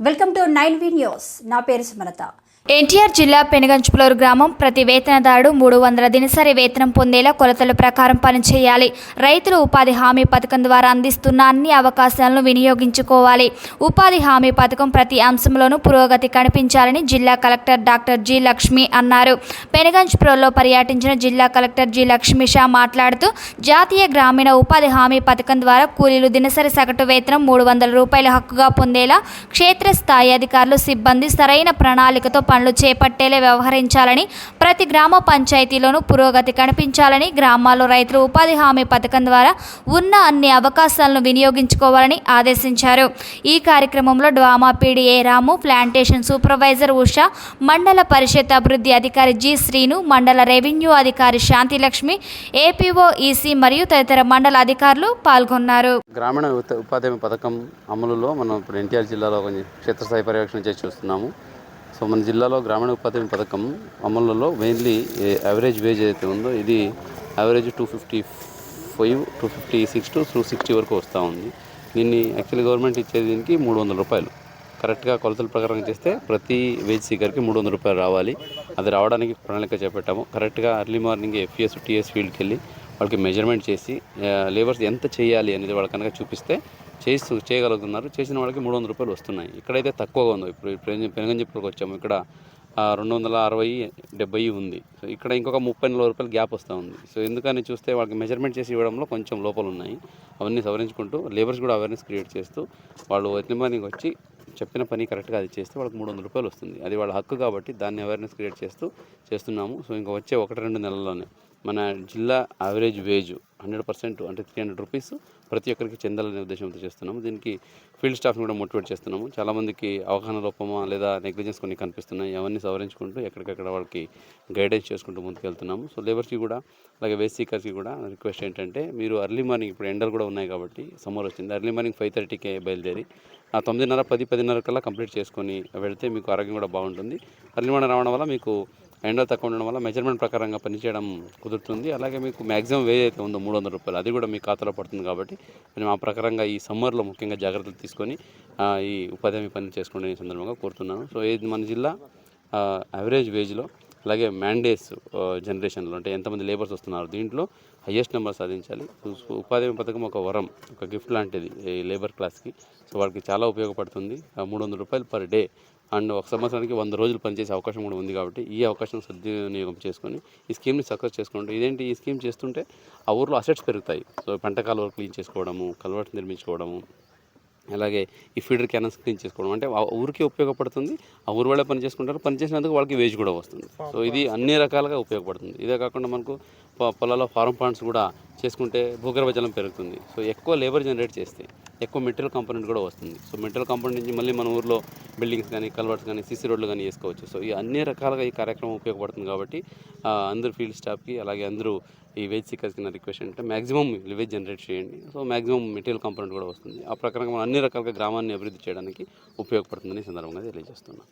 Welcome to 9V news. నా పేరు సుమలత. ఎన్టీఆర్ జిల్లా పెనుగంచుప్లోరు గ్రామం ప్రతి వేతనదారుడు 300 దినసరి వేతనం పొందేలా కొలతల ప్రకారం పనిచేయాలి. రైతులు ఉపాధి హామీ పథకం ద్వారా అందిస్తున్న అన్ని అవకాశాలను వినియోగించుకోవాలి. ఉపాధి హామీ పథకం ప్రతి అంశంలోనూ పురోగతి కనిపించాలని జిల్లా కలెక్టర్ డాక్టర్ జి లక్ష్మి అన్నారు. పెనుగంచుప్లోరులో పర్యటించిన జిల్లా కలెక్టర్ జి లక్ష్మి షా మాట్లాడుతూ జాతీయ గ్రామీణ ఉపాధి హామీ పథకం ద్వారా కూలీలు దినసరి సగటు వేతనం 300 రూపాయల హక్కుగా పొందేలా క్షేత్రస్థాయి అధికారులు సిబ్బంది సరైన ప్రణాళికతో పనులు చేపట్టేలా వ్యవహరించాలని, ప్రతి గ్రామ పంచాయతీలోనూ పురోగతి కనిపించాలని, గ్రామాల్లో రైతులు ఉపాధి హామీ పథకం ద్వారా ఉన్న అన్ని అవకాశాలను వినియోగించుకోవాలని ఆదేశించారు. ఈ కార్యక్రమంలో డ్వామా పీడీఏ రాము, ప్లాంటేషన్ సూపర్వైజర్ ఉషా, మండల పరిషత్ అభివృద్ధి అధికారి జి శ్రీను, మండల రెవెన్యూ అధికారి శాంతిలక్ష్మి, ఏపీఓ ఈసీ మరియు తదితర మండల అధికారులు పాల్గొన్నారు. గ్రామీణ ఉపాధి హామీ పథకం అమలులో మనం ఇప్పుడు ఎన్టీఆర్ జిల్లాలో కొంచెం క్షేత్రస్థాయి పర్యవేక్షణ చేసి చూస్తున్నాము. సో మన జిల్లాలో గ్రామీణ ఉపాధి హామీ పథకం అమలులో మెయిన్లీ యావరేజ్ వేజ్ ఏదైతే ఉందో ఇది యావరేజ్ 255, 256 to 260 వరకు వస్తూ ఉంది. దీన్ని యాక్చువల్లీ గవర్నమెంట్ ఇచ్చేది దీనికి 300 రూపాయలు. కరెక్ట్గా కొలతల ప్రకారం చేస్తే ప్రతి వేజ్ సీకర్కి 300 రూపాయలు రావాలి. అది రావడానికి ప్రణాళిక చేపట్టాము. కరెక్ట్గా ఎర్లీ మార్నింగ్ ఎఫ్ఈఎస్ టీఎస్ ఫీల్డ్కి వెళ్ళి వాళ్ళకి మెజర్మెంట్ చేసి లేబర్స్ ఎంత చేయాలి అనేది వాళ్ళకి కనుక చూపిస్తే చేయగలుగుతున్నారు. చేసిన వాళ్ళకి 300 రూపాయలు వస్తున్నాయి. ఇక్కడైతే తక్కువగా ఉందో ఇప్పుడు పెనుగంచుప్లోకి వచ్చాము. ఇక్కడ 260, 70 ఉంది. సో ఇక్కడ ఇంకొక 30-40 రూపాయలు గ్యాప్ వస్తూ ఉంది. సో ఎందుకని చూస్తే వాళ్ళకి మెజర్మెంట్ చేసి ఇవ్వడంలో కొంచెం లోపాలు ఉన్నాయి. అవన్నీ సవరించుకుంటూ లేబర్స్ కూడా అవేర్నెస్ క్రియేట్ చేస్తూ వాళ్ళు ఎర్లీ మార్నింగ్ వచ్చి చెప్పిన పని కరెక్ట్గా అది చేస్తే వాళ్ళకి 300 రూపాయలు వస్తుంది. అది వాళ్ళ హక్కు కాబట్టి దాన్ని అవేర్నెస్ క్రియేట్ చేస్తున్నాము. సో ఇంకా వచ్చే 1-2 నెలల్లోనే మన జిల్లా యావరేజ్ వేజ్ 100% అంటే 300 రూపీస్ ప్రతి ఒక్కరికి చెందాలనే ఉద్దేశంతో చేస్తున్నాము. దీనికి ఫీల్డ్ స్టాఫ్ని కూడా మోటివేట్ చేస్తున్నాము. చాలామందికి అవగాహన లోపమా లేదా నెగ్లిజెన్స్ కొన్ని కనిపిస్తున్నాయి. అవన్నీ సవరించుకుంటూ ఎక్కడికక్కడ వాళ్ళకి గైడెన్స్ చేసుకుంటూ ముందుకెళ్తున్నాము. సో లేబర్స్కి కూడా అలాగే వేజ్ సీకర్స్కి కూడా రిక్వెస్ట్ ఏంటంటే మీరు ఎర్లీ మార్నింగ్ ఇప్పుడు ఎండలు కూడా ఉన్నాయి కాబట్టి సమ్మర్ వచ్చింది. ఎర్లీ మార్నింగ్ 5:30కే బయలుదేరి 9:30, 10 కల్లా కంప్లీట్ చేసుకొని వెళితే మీకు ఆరోగ్యం కూడా బాగుంటుంది. ఎర్లీ మార్నింగ్ రావడం వల్ల మీకు ఎండలు తక్కువ ఉండడం వల్ల మెజర్మెంట్ ప్రకారంగా పనిచేయడం కుదురుతుంది. అలాగే మీకు మ్యాక్సిమం వేజ్ అయితే ఉందో 300 రూపాయలు అది కూడా మీ ఖాతాలో పడుతుంది. కాబట్టి మేము ఆ ప్రకారంగా ఈ సమ్మర్లో ముఖ్యంగా జాగ్రత్తలు తీసుకొని ఈ ఉపాధి హామీ పని చేసుకునే సందర్భంగా కోరుతున్నాను. సో ఇది మన జిల్లా యావరేజ్ వేజ్లో అలాగే మ్యాండేట్స్ జనరేషన్లో అంటే ఎంతమంది లేబర్స్ వస్తున్నారు దీంట్లో హయ్యెస్ట్ నెంబర్ సాధించాలి. ఉపాధి హామీ పథకం ఒక వరం, ఒక గిఫ్ట్ లాంటిది ఈ లేబర్ క్లాస్కి. సో వాళ్ళకి చాలా ఉపయోగపడుతుంది. 300 రూపాయలు పర్ డే అండ్ ఒక సంవత్సరానికి 100 రోజులు పనిచేసే అవకాశం కూడా ఉంది. కాబట్టి ఈ అవకాశం సద్వినియోగం చేసుకొని ఈ స్కీమ్ని సక్సెస్ చేసుకుంటే ఇదేంటి ఈ స్కీమ్ చేస్తుంటే ఆ ఊర్లో అసెట్స్ పెరుగుతాయి. సో పంట కాలువలు క్లీన్ చేసుకోవడము, కల్వర్ట్స్ నిర్మించుకోవడము, అలాగే ఈ ఫీడర్ క్యానల్స్ క్లీన్ చేసుకోవడం అంటే ఆ ఊరికి ఉపయోగపడుతుంది. ఆ ఊరు వాళ్ళే పని చేసుకుంటారు. పని చేసినందుకు వాళ్ళకి వేజ్ కూడా వస్తుంది. సో ఇది అన్ని రకాలుగా ఉపయోగపడుతుంది. ఇదే కాకుండా మనకు పొలాల్లో ఫార్మ్ పాండ్స్ కూడా చేసుకుంటే భూగర్భ జలం పెరుగుతుంది. సో ఎక్కువ లేబర్ జనరేట్ చేస్తే ఎక్కువ మెటీరియల్ కాంపోనెంట్ కూడా వస్తుంది. సో మెటీరియల్ కాంపోనెంట్ నుంచి మళ్ళీ మన ఊర్లో బిల్డింగ్స్ కానీ, కల్వర్ట్స్ కానీ, సీసీ రోడ్లు కానీ వేసుకోవచ్చు. సో ఈ అన్ని రకాలుగా ఈ కార్యక్రమం ఉపయోగపడుతుంది. కాబట్టి అందరూ ఫీల్డ్ స్టాఫ్కి అలాగే అందరూ ఈ వేజ్ సీకర్స్కి నా రిక్వెస్ట్ అంటే మ్యాక్సిమం వేజ్ జనరేట్ చేయండి. సో మ్యాక్సిమం మెటీరియల్ కాంపోనెంట్ కూడా వస్తుంది. ఆ ప్రకారంగా మనం అన్ని రకాలుగా గ్రామాన్ని అభివృద్ధి చేయడానికి ఉపయోగపడుతుందని సందర్భంగా తెలియజేస్తున్నాను.